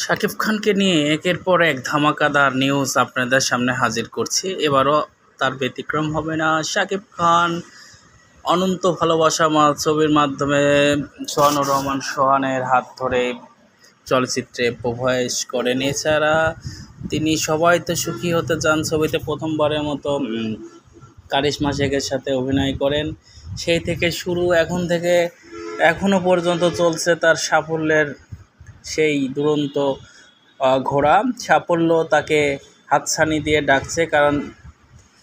শাকিব খানকে নিয়ে একের পর এক ধামাকাদার নিউজ আপনাদের সামনে হাজির করছি। এবারও তার ব্যতিক্রম হবে না। শাকিব খান অনন্ত ভালোবাসা ছবির মাধ্যমে সোহানুর রহমান সোহানের হাত ধরে চলচ্চিত্রে প্রবেশ করেন। এছাড়া তিনি সবাই তো সুখী হতে চান ছবিতে প্রথমবারের মতো কারিশমা শেখের সাথে অভিনয় করেন। সেই থেকে শুরু, এখন থেকে এখনও পর্যন্ত চলছে তার সাফল্যের সেই দুরন্ত ঘোড়া। সাফল্য তাকে হাতছানি দিয়ে ডাকছে, কারণ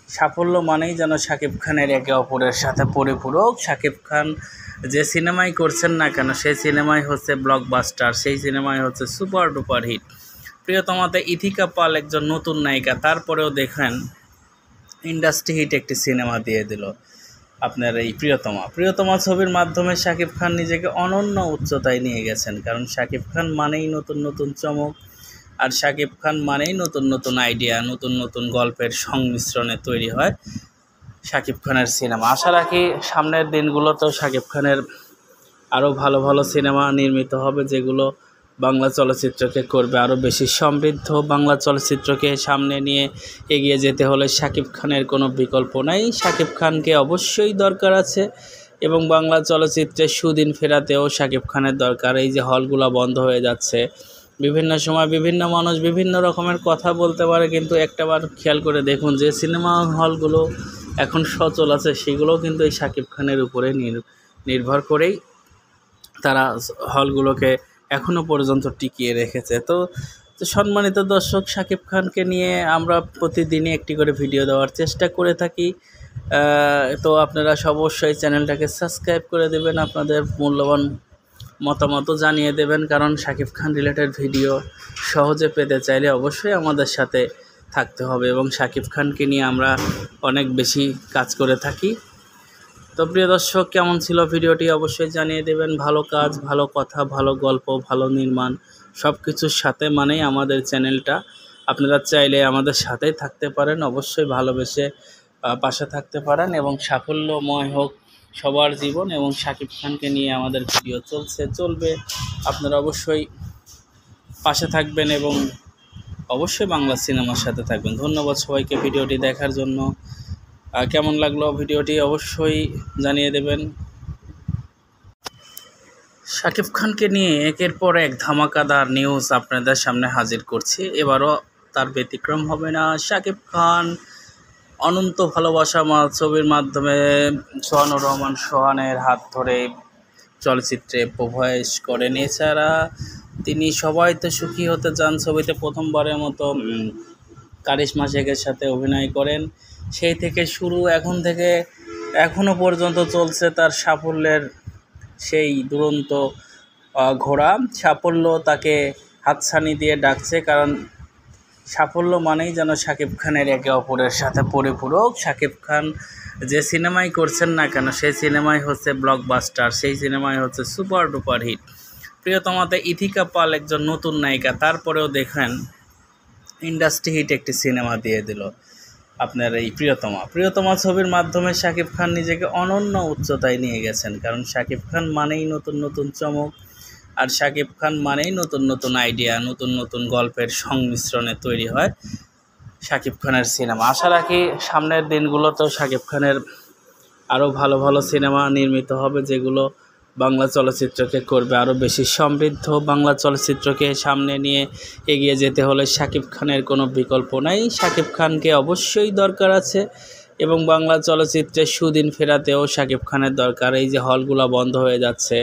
সাফল্য মানেই যেন শাকিব খানের একে অপরের সাথে পরিপূরক। শাকিব খান যে সিনেমাই করছেন না কেন, সেই সিনেমাই হচ্ছে ব্লকবাস্টার, সেই সিনেমাই হচ্ছে সুপার ডুপার হিট। প্রিয়তমাতে ইথিকা পাল একজন নতুন নায়িকা, তারপরেও দেখেন ইন্ডাস্ট্রি হিট একটি সিনেমা দিয়ে দিল আপনার এই প্রিয়তমা ছবির মাধ্যমে শাকিব খান নিজেকে অনন্য উচ্চতায় নিয়ে গেছেন। কারণ শাকিব খান মানেই নতুন নতুন চমক, আর শাকিব খান মানেই নতুন নতুন আইডিয়া, নতুন নতুন গল্পের সংমিশ্রণে তৈরি হয় শাকিব খানের সিনেমা। আশা রাখি সামনের দিনগুলোতেও শাকিব খানের আরও ভালো ভালো সিনেমা নির্মিত হবে, যেগুলো বাংলা চলচ্চিত্রকে করবে আরও বেশি সমৃদ্ধ। বাংলা চলচ্চিত্রকে সামনে নিয়ে এগিয়ে যেতে হলে শাকিব খানের কোনো বিকল্প নাই। শাকিব খানকে অবশ্যই দরকার আছে, এবং বাংলা চলচ্চিত্রের সুদিন ফেরাতেও শাকিব খানের দরকার। এই যে হলগুলো বন্ধ হয়ে যাচ্ছে, বিভিন্ন সময় বিভিন্ন মানুষ বিভিন্ন রকমের কথা বলতে পারে, কিন্তু একটাবার খেয়াল করে দেখুন যে সিনেমা হলগুলো এখন সচল আছে, সেগুলোও কিন্তু এই শাকিব খানের উপরে নির্ভর করেই তারা হলগুলোকে এখনও পর্যন্ত টিকিয়ে রেখেছে। তো সম্মানিত দর্শক, শাকিব খানকে নিয়ে আমরা প্রতিদিনই একটি করে ভিডিও দেওয়ার চেষ্টা করে থাকি। তো আপনারা অবশ্যই চ্যানেলটাকে সাবস্ক্রাইব করে দেবেন, আপনাদের মূল্যবান মতামতও জানিয়ে দেবেন, কারণ শাকিব খান রিলেটেড ভিডিও সহজে পেতে চাইলে অবশ্যই আমাদের সাথে থাকতে হবে, এবং শাকিব খানকে নিয়ে আমরা অনেক বেশি কাজ করে থাকি। তো প্রিয় দর্শক, কেমন ছিল ভিডিওটি অবশ্যই জানিয়ে দেবেন। ভালো কাজ, ভালো কথা, ভালো গল্প, ভালো নির্মাণ সব কিছুর সাথে মানেই আমাদের চ্যানেলটা। আপনারা চাইলে আমাদের সাথেই থাকতে পারেন, অবশ্যই ভালোবেসে পাশে থাকতে পারেন, এবং সাফল্যময় হোক সবার জীবন। এবং শাকিব খানকে নিয়ে আমাদের ভিডিও চলবে। আপনারা অবশ্যই পাশে থাকবেন এবং অবশ্যই বাংলা সিনেমার সাথে থাকবেন। ধন্যবাদ সবাইকে ভিডিওটি দেখার জন্য। কেমন লাগলো ভিডিওটি অবশ্যই জানিয়ে দেবেন। শাকিব খানকে নিয়ে একের পর এক ধামাকাদার নিউজ আপনাদের সামনে হাজির করছি। এবারও তার ব্যতিক্রম হবে না। শাকিব খান অনন্ত ভালোবাসা ছবির মাধ্যমে সোহানুর রহমান সোহানের হাত ধরে চলচ্চিত্রে প্রবেশ করেন। এছাড়া তিনি সবাই তো সুখী হতে চান ছবিতে প্রথমবারের মতো কারিশমা শেখের সাথে অভিনয় করেন। সেই থেকে শুরু, এখন থেকে এখনও পর্যন্ত চলছে তার সাফল্যের সেই দুরন্ত ঘোড়া। সাফল্য তাকে হাতছানি দিয়ে ডাকছে, কারণ সাফল্য মানেই যেন শাকিব খানের একে অপরের সাথে পরিপূরক। শাকিব খান যে সিনেমাই করছেন না কেন, সেই সিনেমাই হচ্ছে ব্লকবাস্টার, সেই সিনেমাই হচ্ছে সুপার ডুপার হিট। প্রিয়তমাতে ইথিকা পাল একজন নতুন নায়িকা, তারপরেও দেখেন ইন্ডাস্ট্রি হিট একটি সিনেমা দিয়ে দিল আপনার এই প্রিয়তমা ছবির মাধ্যমে শাকিব খান নিজেকে অনন্য উচ্চতায় নিয়ে গেছেন। কারণ শাকিব খান মানেই নতুন নতুন চমক, আর শাকিব খান মানেই নতুন নতুন আইডিয়া, নতুন নতুন গল্পের সংমিশ্রণে তৈরি হয় শাকিব খানের সিনেমা। আশা রাখি সামনের দিনগুলোতেও শাকিব খানের আরও ভালো ভালো সিনেমা নির্মিত হবে, যেগুলো বাংলা চলচ্চিত্রকে করবে আরও বেশি সমৃদ্ধ। বাংলা চলচ্চিত্রকে সামনে নিয়ে এগিয়ে যেতে হলে শাকিব খানের কোনো বিকল্প নাই। শাকিব খানকে অবশ্যই দরকার আছে, এবং বাংলা চলচ্চিত্রের সুদিন ফেরাতেও শাকিব খানের দরকার। এই যে হলগুলো বন্ধ হয়ে যাচ্ছে,